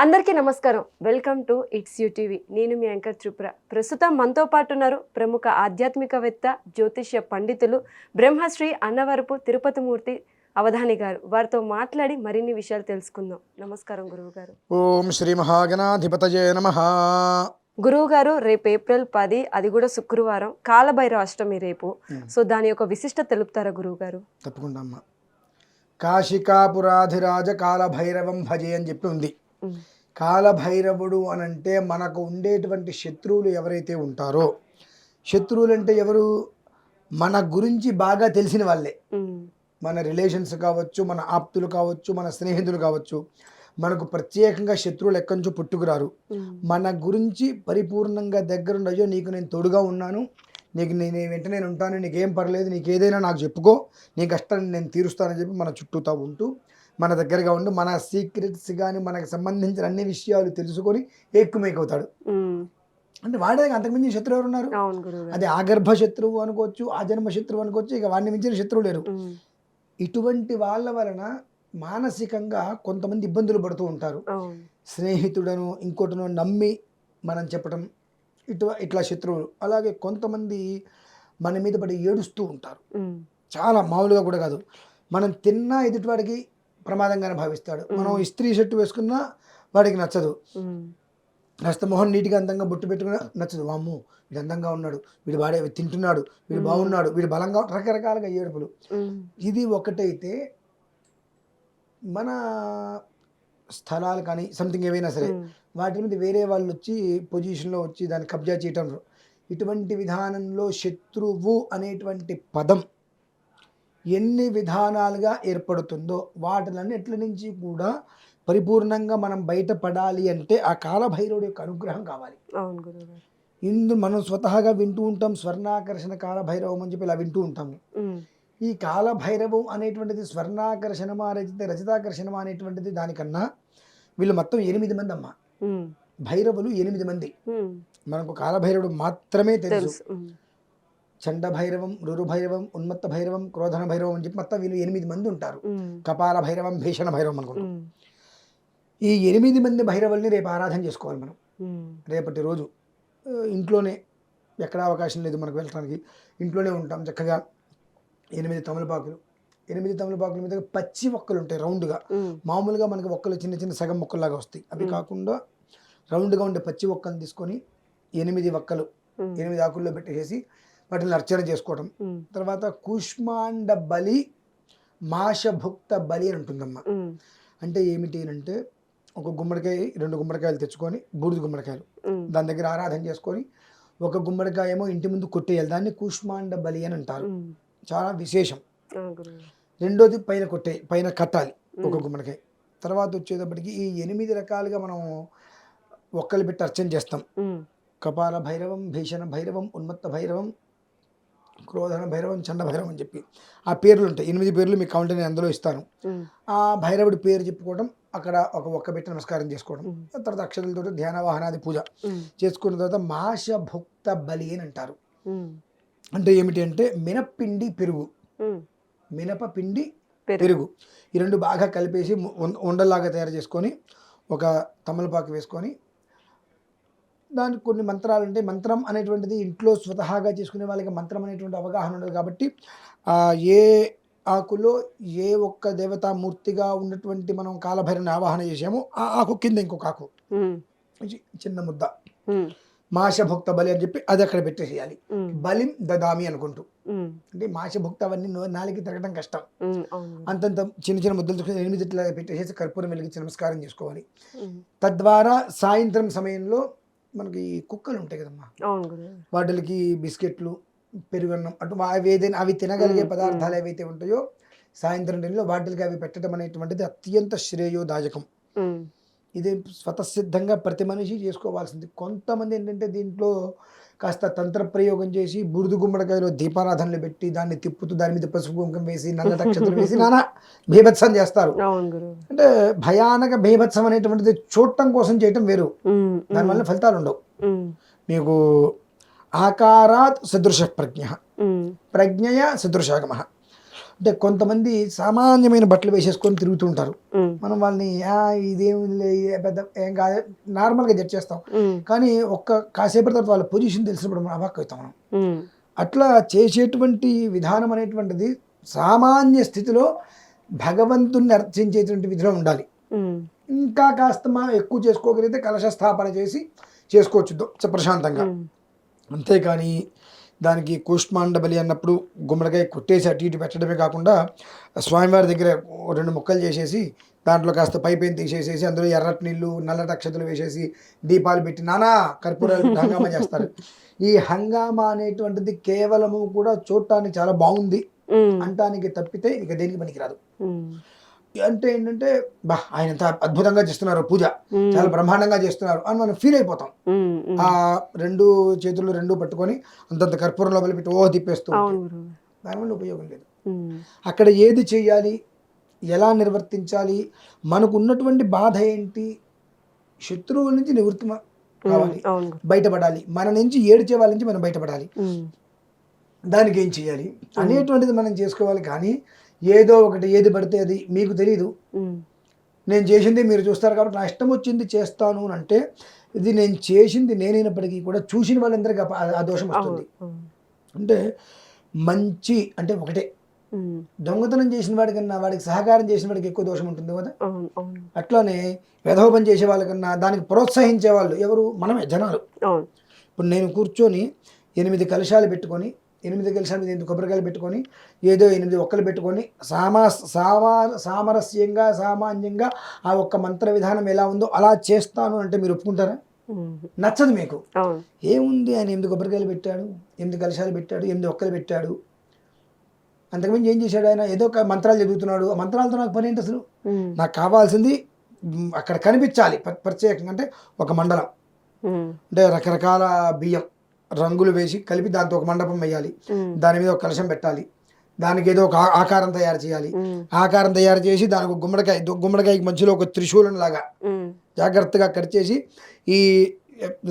అందరికీ నమస్కారం. Welcome to it's you TV. నేను మీ యాంకర్ త్రిపుర. ప్రస్తుతం మనతో పాటు ఉన్నారు ప్రముఖ ఆధ్యాత్మికవేత్త, జ్యోతిష్య పండితులు బ్రహ్మశ్రీ అన్నవరపు తిరుపతిమూర్తి అవధాని గారు. వారితో మాట్లాడి మరిన్ని విషయాలు తెలుసుకుందాం. నమస్కారం గురువు గారు. ఓం శ్రీ మహాగణాధిపతయే నమః. గురువు గారు, రేపు ఏప్రిల్ 10, అది కూడా శుక్రవారం, కాలభైరవ అష్టమి రేపు. సో దాని యొక్క విశిష్టత తెలుపుతారా గురువు గారు? తప్పకుండా అమ్మ. కాశికాపురాధిరాజ కాలభైరవం భజే అని చెప్పి ఉంది. కాలభైరవుడు అనంటే మనకు ఉండేటువంటి శత్రువులు ఎవరైతే ఉంటారో, శత్రువులు అంటే ఎవరు? మన గురించి బాగా తెలిసిన వాళ్ళే. మన రిలేషన్స్ కావచ్చు, మన ఆప్తులు కావచ్చు, మన స్నేహితులు కావచ్చు. మనకు ప్రత్యేకంగా శత్రువులు ఎక్కడి నుంచో పుట్టుకురారు. మన గురించి పరిపూర్ణంగా దగ్గరుండయో, నీకు నేను తోడుగా ఉన్నాను, నీకు నేను వెంటనే ఉంటాను, నీకేం పర్లేదు, నీకు ఏదైనా నాకు చెప్పుకో, నీ కష్టాన్ని నేను తీరుస్తానని చెప్పి మన చుట్టూతా ఉంటూ మన దగ్గరగా ఉండి మన సీక్రెట్స్ కానీ మనకు సంబంధించిన అన్ని విషయాలు తెలుసుకొని ఎక్కుమేకవుతాడు. అంటే వాడే అంతకుమించి శత్రువు ఎవరు ఉన్నారు? అది ఆగర్భ శత్రువు అనుకోవచ్చు, ఆ జన్మ శత్రువు అనుకోవచ్చు, ఇక వాడిని మించిన శత్రువు లేరు. ఇటువంటి వాళ్ళ వలన మానసికంగా కొంతమంది ఇబ్బందులు పడుతూ ఉంటారు. స్నేహితుడను ఇంకోటను నమ్మి మనం చెప్పడం, ఇట్లా శత్రువులు. అలాగే కొంతమంది మన మీద పడి ఏడుస్తూ ఉంటారు. చాలా మామూలుగా కూడా కాదు. మనం తిన్నా ఎదుటివాడికి ప్రమాదంగానే భావిస్తాడు. మనం ఇస్త్రీ షర్టు వేసుకున్నా వాడికి నచ్చదు. కాస్త మొహం నీట్గా అందంగా బొట్టు పెట్టుకున్నా నచ్చదు. వామ్మో వీడు అందంగా ఉన్నాడు, వీడు వాడే తింటున్నాడు, వీడు బాగున్నాడు, వీడు బలంగా, రకరకాలుగా ఏడుపులు. ఇది ఒకటైతే మన స్థలాలు కానీ సంథింగ్ ఏవైనా సరే వాటి మీద వేరే వాళ్ళు వచ్చి పొజిషన్లో వచ్చి దాన్ని కబ్జా చేయటం, ఇటువంటి విధానంలో శత్రువు అనేటువంటి పదం ఎన్ని విధానాలుగా ఏర్పడుతుందో వాటిలన్నిటి నుంచి కూడా పరిపూర్ణంగా మనం బయటపడాలి అంటే ఆ కాలభైరవుడి యొక్క అనుగ్రహం కావాలి. ఇందు మనం స్వతహాగా వింటూ ఉంటాం, స్వర్ణాకర్షణ కాలభైరవం అని చెప్పి ఇలా వింటూ ఉంటాము. ఈ కాలభైరవం అనేటువంటిది స్వర్ణాకర్షణమా రజితాకర్షణమా అనేటువంటిది దానికన్నా వీళ్ళు మొత్తం 8 మంది అమ్మ. భైరవులు 8 మంది. మనకు కాలభైరవుడు మాత్రమే తెలుసు. చండ భైరవం, రురు భైరవం, ఉన్మత్త భైరవం, క్రోధన భైరవం అని చెప్పి మొత్తం వీళ్ళు 8 మంది ఉంటారు. కపాల భైరవం, భీషణ భైరవం అనుకుంటాం. ఈ 8 మంది భైరవుల్ని రేపు ఆరాధన చేసుకోవాలి మనం. రేపటి రోజు ఇంట్లోనే, ఎక్కడ అవకాశం లేదు మనకు వెళ్ళడానికి, ఇంట్లోనే ఉంటాం చక్కగా. 8 తమలపాకులు, 8 తమలపాకుల మీద పచ్చి ఒక్కలు ఉంటాయి రౌండ్గా. మామూలుగా మనకి ఒక్కలు చిన్న చిన్న సగం మొక్కల్లాగా వస్తాయి. అవి కాకుండా రౌండ్గా ఉండే పచ్చి ఒక్కలు తీసుకొని 8 ఒక్కలు 8 ఆకుల్లో పెట్టేసి వాటిని అర్చన చేసుకోవడం. తర్వాత కూష్మాండ బలి, మాషభుక్త బలి అని ఉంటుందమ్మా. అంటే ఏమిటి అంటే, ఒక గుమ్మడికాయ 2 గుమ్మడికాయలు తెచ్చుకొని, బూడిద గుమ్మడికాయలు దాని దగ్గర ఆరాధన చేసుకొని, ఒక గుమ్మడికాయ ఏమో ఇంటి ముందు కొట్టేయాలి. దాన్ని కూష్మాండ బలి అని అంటారు. చాలా విశేషం. రెండోది పైన కట్టాలి ఒక గుమ్మడికాయ. తర్వాత వచ్చేటప్పటికి ఈ 8 రకాలుగా మనం ఒక్కలు పెట్టి అర్చన చేస్తాం. కపాల భైరవం, భీషణ భైరవం, ఉన్మత్త భైరవం, క్రోధన భైరవం, చండ భైరవం అని చెప్పి ఆ పేర్లు ఉంటాయి. 8 పేర్లు మీకు కౌంటర్ నేను అందులో ఇస్తాను. ఆ భైరవుడి పేరు చెప్పుకోవడం, అక్కడ ఒక్క పెట్టి నమస్కారం చేసుకోవడం, తర్వాత అక్షరాలతో ధ్యాన వాహనాది పూజ చేసుకున్న తర్వాత మాషభుక్త బలి అని అంటారు. అంటే ఏమిటి అంటే మినప్పిండి పెరుగు, మినపపిండి పెరుగు ఈ 2 బాగా కలిపేసి ఉండల్లాగా తయారు చేసుకొని ఒక తమలపాకు వేసుకొని, దానికి కొన్ని మంత్రాలు ఉంటాయి. మంత్రం అనేటువంటిది ఇంట్లో స్వతహాగా చేసుకునే వాళ్ళకి మంత్రం అనేటువంటి అవగాహన ఉండదు కాబట్టి ఏ ఆకులో ఏ ఒక్క దేవతామూర్తిగా ఉన్నటువంటి మనం కాలభైరవుని ఆవాహన చేసామో ఆ ఆకు కింద ఇంకొక ఆకు చిన్న ముద్ద మాషభుక్త బలి అని చెప్పి అది అక్కడ పెట్టేసేయాలి. బలిం దదామి అనుకుంటూ. అంటే మాషభుక్త అవన్నీ నాలుగు తిరగడం కష్టం. అంతంత చిన్న చిన్న ముద్దలు 8 ఇట్లా పెట్టేసి కర్పూరం వెలిగించి నమస్కారం చేసుకోవాలి. తద్వారా సాయంత్రం సమయంలో మనకి కుక్కలు ఉంటాయి కదమ్మా, వాటికి బిస్కెట్లు, పెరుగన్నం అటు అవి తినగలిగే పదార్థాలు ఏవైతే ఉంటాయో సాయంత్రం టైంలో వాటికి అవి పెట్టడం అనేటువంటిది అత్యంత శ్రేయోదాయకం. ఇది స్వతసిద్ధంగా ప్రతి మనిషి చేసుకోవాల్సింది. కొంతమంది ఏంటంటే దీంట్లో కాస్త తంత్ర ప్రయోగం చేసి బురుదు గుమ్మడికాయలో దీపారాధనలు పెట్టి దాన్ని తిప్పుతూ దాని మీద పసుపు కుంకం వేసి నల్ల నక్షత్రం వేసి నానా బీభత్సం చేస్తారు. అంటే భయానక బీభత్సం అనేటువంటిది చూడటం కోసం చేయటం వేరు, దానివల్ల ఫలితాలు ఉండవు. మీకు ఆకారాత్ సదృశ ప్రజ్ఞ, ప్రజ్ఞయ సదృశాగమ. అంటే కొంతమంది సామాన్యమైన బట్టలు వేసేసుకొని తిరుగుతూ ఉంటారు. ఉమ్, మనం వాళ్ళని ఇదేమి పెద్ద ఏం కాదు నార్మల్గా జడ్జ్ చేస్తాం. ఉమ్, కానీ కాసేపటి తర్వాత వాళ్ళ పొజిషన్ తెలిసినప్పుడు మనం అవాక్ అవుతాం మనం. ఉమ్, అట్లా చేసేటువంటి విధానం అనేటువంటిది సామాన్య స్థితిలో భగవంతుణ్ణి అర్చించేటువంటి విధిలో ఉండాలి. ఉమ్, ఇంకా కాస్త ఎక్కువ చేసుకోగలిగితే కలశ స్థాపన చేసుకోవచ్చు ప్రశాంతంగా. ఉమ్, అంతేకాని దానికి కూష్మాండ బలి అన్నప్పుడు గుమ్మడికాయ కొట్టేసి అటు ఇటు పెట్టడమే కాకుండా స్వామివారి దగ్గర 2 ముక్కలు చేసేసి దాంట్లో కాస్త పైపైన తీసేసేసి అందులో ఎర్రటి నీళ్ళు నల్లటి అక్షతలు వేసేసి దీపాలు పెట్టి నానా కర్పూరాలు పెట్టి హంగామా చేస్తారు. ఈ హంగామా అనేటువంటిది కేవలము కూడా చూడటానికి చాలా బాగుంది ఉమ్, అంటానికి తప్పితే ఇక దేనికి పనికిరాదు. ఉమ్, అంటే ఏంటంటే ఆయన ఎంత అద్భుతంగా చేస్తున్నారు పూజ, ఉమ్, చాలా బ్రహ్మాండంగా చేస్తున్నారు అని మనం ఫీల్ అయిపోతాం. ఉమ్, ఉమ్. ఆ 2 చేతులు పట్టుకొని అంతంత కర్పూరం లోపల పెట్టి తిప్పేస్తూ ఉంటే అవును గురువు. దానివల్ల ఉపయోగం లేదు. ఉమ్, అక్కడ ఏది చేయాలి, ఎలా నిర్వర్తించాలి, మనకు ఉన్నటువంటి బాధ ఏంటి, శత్రువుల నుంచి నివృత్తి కావాలి, అవును గురువు. బయటపడాలి, మన నుంచి ఏడ్చే వాళ్ళ నుంచి మనం బయటపడాలి, ఉమ్, దానికి ఏం చేయాలి అనేటువంటిది మనం చేసుకోవాలి. కానీ ఏదో ఒకటి ఏది పడితే అది మీకు తెలియదు, ఉమ్, నేను చేసింది మీరు చూస్తారు కాబట్టి నా ఇష్టం వచ్చింది చేస్తాను అని అంటే ఇది నేను చేసింది నేనైనప్పటికీ కూడా చూసిన వాళ్ళందరికీ ఆ దోషం వస్తుంది. అవును. అంటే మంచి అంటే ఒకటే, ఉమ్, దొంగతనం చేసిన వాడికన్నా వాడికి సహకారం చేసిన వాడికి ఎక్కువ దోషం ఉంటుంది కదా. అవును, అవును, అట్లానే వెధోపం చేసే వాళ్ళకన్నా దానికి ప్రోత్సహించే వాళ్ళు ఎవరు, మనమే జనాలు. అవును. ఇప్పుడు నేను కూర్చొని 8 కలశాలు పెట్టుకొని 8 కలశాల మీద 8 కొబ్బరికాయలు పెట్టుకొని ఏదో 8 ఒక్కలు పెట్టుకొని సామరస్యంగా సామాన్యంగా ఆ ఒక్క మంత్ర విధానం ఎలా ఉందో అలా చేస్తాను అంటే మీరు ఒప్పుకుంటారా? ఉమ్, నచ్చదు మీకు. అవును. ఏముంది ఆయన 8 కొబ్బరికాయలు పెట్టాడు, 8 కలశాలు పెట్టాడు, 8 ఒక్కలు పెట్టాడు, అంతకుమించి ఏం చేశాడు ఆయన? ఏదో ఒక మంత్రాలు చదువుతున్నాడు. ఆ మంత్రాలతో నాకు పని ఏంటి అసలు? ఉమ్, నాకు కావాల్సింది అక్కడ కనిపించాలి ప్రత్యేకంగా. అంటే ఒక మండలం ఉమ్, అంటే రకరకాల బియ్యం రంగులు వేసి కలిపి దాంతో ఒక మండపం వేయాలి, ఉమ్, దాని మీద ఒక కలశం పెట్టాలి, దానికి ఏదో ఒక ఆకారం తయారు చేయాలి, ఉమ్, ఆకారం తయారు చేసి దానికి ఒక గుమ్మడికాయకి మధ్యలో ఒక త్రిశూలం లాగా ఉమ్, జాగ్రత్తగా కట్ చేసి ఈ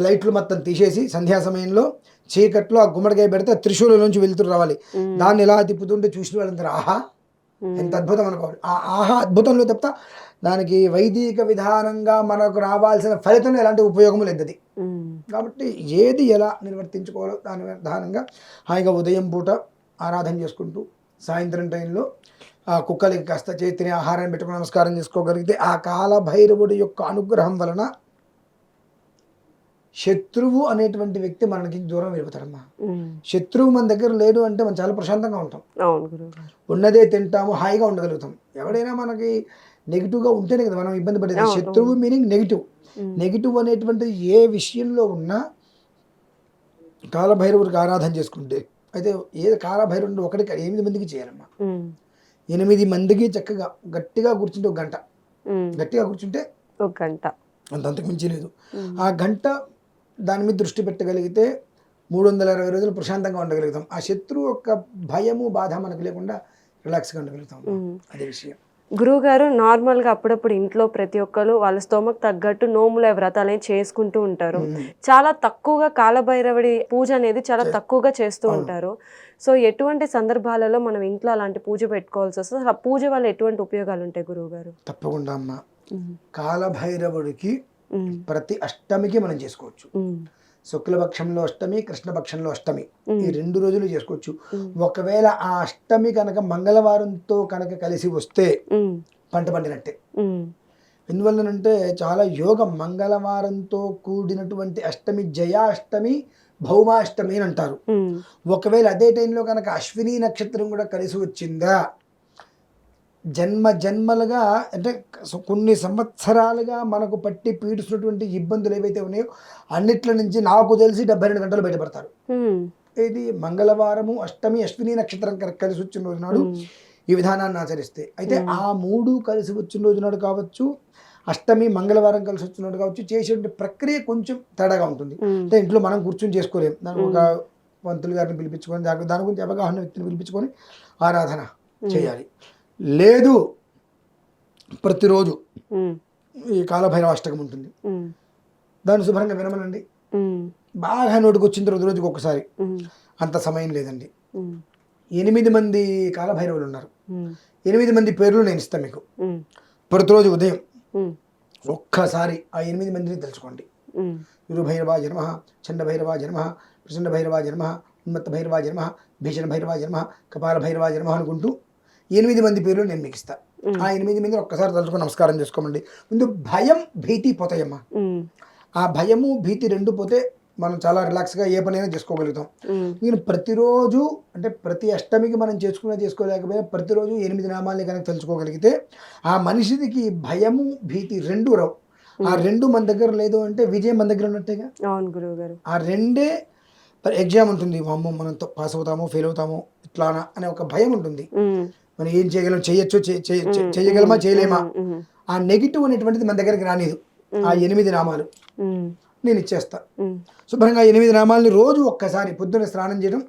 లైట్లు మొత్తం తీసేసి సంధ్యా సమయంలో చీకట్లో ఆ గుమ్మడికాయ పెడితే త్రిశూలం నుంచి వెళ్తూ రావాలి. ఉమ్, దాన్ని ఇలా తిప్పుతుంటే చూసిన వాళ్ళందరూ ఆహా ఎంత అద్భుతం అనుకోవాలి. ఆ ఆహా అద్భుతంలో తప్ప దానికి వైదిక విధానంగా మనకు రావాల్సిన ఫలితం ఎలాంటి ఉపయోగం లేదు అది. ఉమ్, కాబట్టి ఏది ఎలా నిర్వర్తించుకోవాలో దాని విధానంగా హాయిగా ఉదయం పూట ఆరాధన చేసుకుంటూ సాయంత్రం టైంలో ఆ కుక్కలకి కాస్త చేతిని ఆహారాన్ని పెట్టుకుని నమస్కారం చేసుకోగలిగితే ఆ కాలభైరవుడి యొక్క అనుగ్రహం వలన శత్రువు అనేటువంటి వ్యక్తి మనకి దూరం వెళ్ళిపోతాడమ్మా. ఉమ్, శత్రువు మన దగ్గర లేడు అంటే మనం చాలా ప్రశాంతంగా ఉంటాం, అవును గురువు గారు. ఉన్నదే తింటాము, హాయిగా ఉండగలుగుతాం. ఎవడైనా మనకి నెగిటివ్గా ఉంటేనే కదా మనం ఇబ్బంది పడేది. అవును, శత్రువు మీనింగ్ నెగిటివ్. ఉమ్, నెగిటివ్ అనేటువంటి ఏ విషయంలో ఉన్నా కాలభైరవుడికి ఆరాధన చేసుకుంటే, అయితే ఏ కాలభైరవుడు ఒకటికి 8 మందికి చేయాలమ్మా. ఉమ్, 8 మందికి చక్కగా గట్టిగా కూర్చుంటే 1 గంట, ఉమ్, గట్టిగా కూర్చుంటే ఒక గంట. అంతకు మించి లేదు. ఉమ్, ఆ గంట దాని మీద దృష్టి పెట్టగలిగితే 360 రోజులు ప్రశాంతంగా ఉండగలుగుతాం. ఆ శత్రువు యొక్క భయము బాధ మనకు లేకుండా రిలాక్స్గా ఉండగలుగుతాం. ఉమ్. అదే విషయం. గురువుగారు నార్మల్గా అప్పుడప్పుడు ఇంట్లో ప్రతి ఒక్కరు వాళ్ళ స్తోమకు తగ్గట్టు నోముల వ్రతాలు చేసుకుంటూ ఉంటారు. చాలా తక్కువగా కాలభైరవుడి పూజ అనేది చాలా తక్కువగా చేస్తూ ఉంటారు. సో ఎటువంటి సందర్భాలలో మనం ఇంట్లో అలాంటి పూజ పెట్టుకోవాల్సి వస్తుంది? ఆ పూజ వల్ల ఎటువంటి ఉపయోగాలు ఉంటాయి గురువు గారు? తప్పకుండా అమ్మ, కాలభైరవుడికి ప్రతి అష్టమికి మనం చేసుకోవచ్చు. శుక్లపక్షంలో అష్టమి, కృష్ణపక్షంలో అష్టమి, ఈ 2 రోజులు చేసుకోవచ్చు. ఒకవేళ ఆ అష్టమి కనుక మంగళవారంతో కనుక కలిసి వస్తే పంట పండినట్టే. ఎందువల్లనంటే చాలా యోగం. మంగళవారంతో కూడినటువంటి అష్టమి జయాష్టమి, భౌమాష్టమి అని అంటారు. ఒకవేళ అదే టైంలో కనుక అశ్విని నక్షత్రం కూడా కలిసి వచ్చిందా, జన్మలుగా అంటే కొన్ని సంవత్సరాలుగా మనకు పట్టి పీడిస్తున్నటువంటి ఇబ్బందులు ఏవైతే ఉన్నాయో అన్నిట్ల నుంచి నాకు తెలిసి 72 గంటలు బయటపడతారు. ఇది మంగళవారము, అష్టమి, అశ్విని నక్షత్రం కలిసి వచ్చిన రోజు నాడు ఈ విధానాన్ని ఆచరిస్తే. అయితే ఆ 3 కలిసి వచ్చిన రోజు నాడు కావచ్చు, అష్టమి మంగళవారం కలిసి వచ్చినట్టు కావచ్చు, చేసేటువంటి ప్రక్రియ కొంచెం తేడాగా ఉంటుంది. అంటే ఇంట్లో మనం కూర్చొని చేసుకోలేము. దానికి ఒక పంతులు గారిని పిలిపించుకొని దాని గురించి అవగాహన వ్యక్తిని పిలిపించుకొని ఆరాధన చేయాలి. లేదు ప్రతిరోజు ఈ కాలభైరవ అష్టకం ఉంటుంది, దాన్ని శుభ్రంగా వినమనండి. బాగా నోటికి వచ్చిన తర్వాత రోజుకి ఒకసారి, అంత సమయం లేదండి. 8 మంది కాలభైరవులు ఉన్నారు. ఉమ్, 8 మంది పేర్లు నేను ఇస్తాను మీకు. ఉమ్, ప్రతిరోజు ఉదయం ఉమ్, ఒక్కసారి ఆ 8 మందిని తెలుసుకోండి. ఉమ్, గురు భైరవాజ నమః, చండ భైరవాజ నమః, ప్రచండ భైరవాజ నమః, ఉన్మత్త భైరవాజ నమః, భీషణ భైరవాజ నమః, కపాల భైరవాజ నమః అనుకుంటూ 8 మంది పేర్లు నేను మీకు ఇస్తాను. ఆ 8 మందిని ఒక్కసారి తలుచుకొని నమస్కారం చేసుకోమండి. ముందు భయం భీతి పోతాయమ్మా. ఉమ్, ఆ భయము భీతి రెండు పోతే మనం చాలా రిలాక్స్గా ఏ పనైనా చేసుకోగలుగుతాం. ఉమ్, నేను ప్రతిరోజు అంటే ప్రతి అష్టమికి మనం చేసుకోలేకపోయినా ప్రతిరోజు 8 నామాల్ని కనుక తెలుసుకోగలిగితే ఆ మనిషికి భయము భీతి రెండు రావు. ఆ రెండు మన దగ్గర లేదు అంటే విజయం మన దగ్గర ఉన్నట్టేగా. అవును గురువు గారు. ఆ రెండే ఎగ్జామ్ ఉంటుంది. అమ్మో మనం పాస్ అవుతామో ఫెయిల్ అవుతామో ఇట్లానా అనే ఒక భయం ఉంటుంది. ఉమ్, మనం ఏం చేయగలం, చేయొచ్చు చేయగలమా చేయలేమా, ఉమ్, ఆ నెగిటివ్ అనేటువంటిది మన దగ్గరికి రానిదు. ఆ 8 నామాలు ఉమ్, నేను ఇచ్చేస్తా. ఉమ్, శుభ్రంగా 8 నామాలని రోజు ఒక్కసారి పొద్దున్న స్నానం చేయడం,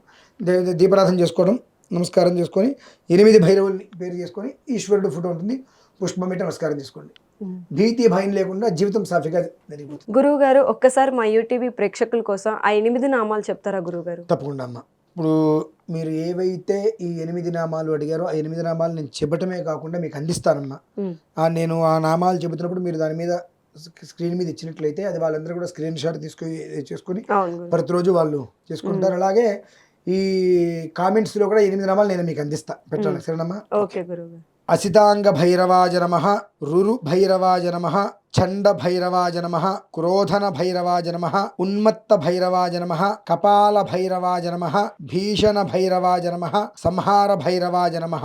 దీపారాధన చేసుకోవడం, నమస్కారం చేసుకొని 8 భైరవుల్ని పేరు చేసుకొని ఈశ్వరుడు ఫోటో ఉంటుంది, పుష్పం పెట్టి నమస్కారం చేసుకోండి. ఉమ్. భీతి భయం లేకుండా జీవితం సాఫీగా జరిగిపోతుంది. గురువు గారు ఒక్కసారి మా యూటీవీ ప్రేక్షకుల కోసం ఆ 8 నామాలు చెప్తారా గురువు గారు? తప్పకుండా అమ్మ. ఇప్పుడు మీరు ఏవైతే ఈ 8 నామాలు అడిగారో ఆ 8 నామాలు నేను చెప్పటమే కాకుండా మీకు అందిస్తానమ్మా. ఉమ్, నేను ఆ నామాలు చెబుతున్నప్పుడు మీరు దాని మీద స్క్రీన్ మీద ఇచ్చినట్లయితే అది వాళ్ళందరూ కూడా స్క్రీన్ షాట్ చేసుకొని అవును గురువు. ప్రతిరోజు వాళ్ళు చేసుకుంటారు. అలాగే ఈ కామెంట్స్లో కూడా 8 నామాలు నేను మీకు అందిస్తా. పెట్టాలి సరేనమ్మా? ఓకే గురువు గారు. అసితాంగ భైరవాజ నమః, రురు భైరవాజ నమః, చండ భైరవాజ నమః, క్రోధన భైరవాజ నమః, ఉన్మత్త భైరవాజ నమః, కపాల భైరవాజ నమః, భీషణ భైరవాజ నమః, సంహార భైరవాజ నమః.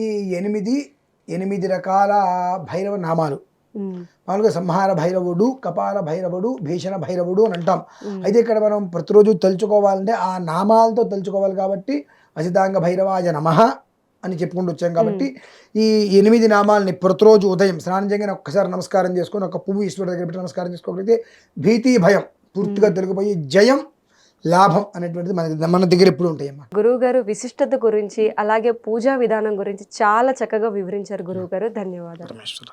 ఈ 8 రకాల భైరవ నామాలు. ఉమ్, మామూలుగా సంహార భైరవుడు, కపాల భైరవుడు, భీషణ భైరవుడు అని అంటాం. అయితే ఇక్కడ మనం ప్రతిరోజు తలుచుకోవాలంటే ఆ నామాలతో తలుచుకోవాలి కాబట్టి అసితాంగ భైరవాజ నమః అని చెప్పుకుంటూ వచ్చాం. కాబట్టి ఈ 8 నామాలని ప్రతిరోజు ఉదయం స్నానం చేయగానే ఒక్కసారి నమస్కారం చేసుకొని ఒక పువ్వు ఈశ్వరుడు దగ్గర పెట్టి నమస్కారం చేసుకోగలిగితే భీతి భయం పూర్తిగా తొలగిపోయి జయం లాభం అనేటువంటిది మన దగ్గర ఎప్పుడు ఉంటాయమ్మా. గురువు గారు విశిష్టత గురించి అలాగే పూజా విధానం గురించి చాలా చక్కగా వివరించారు గురువు గారు. ధన్యవాదాలు. పరమేశ్వర.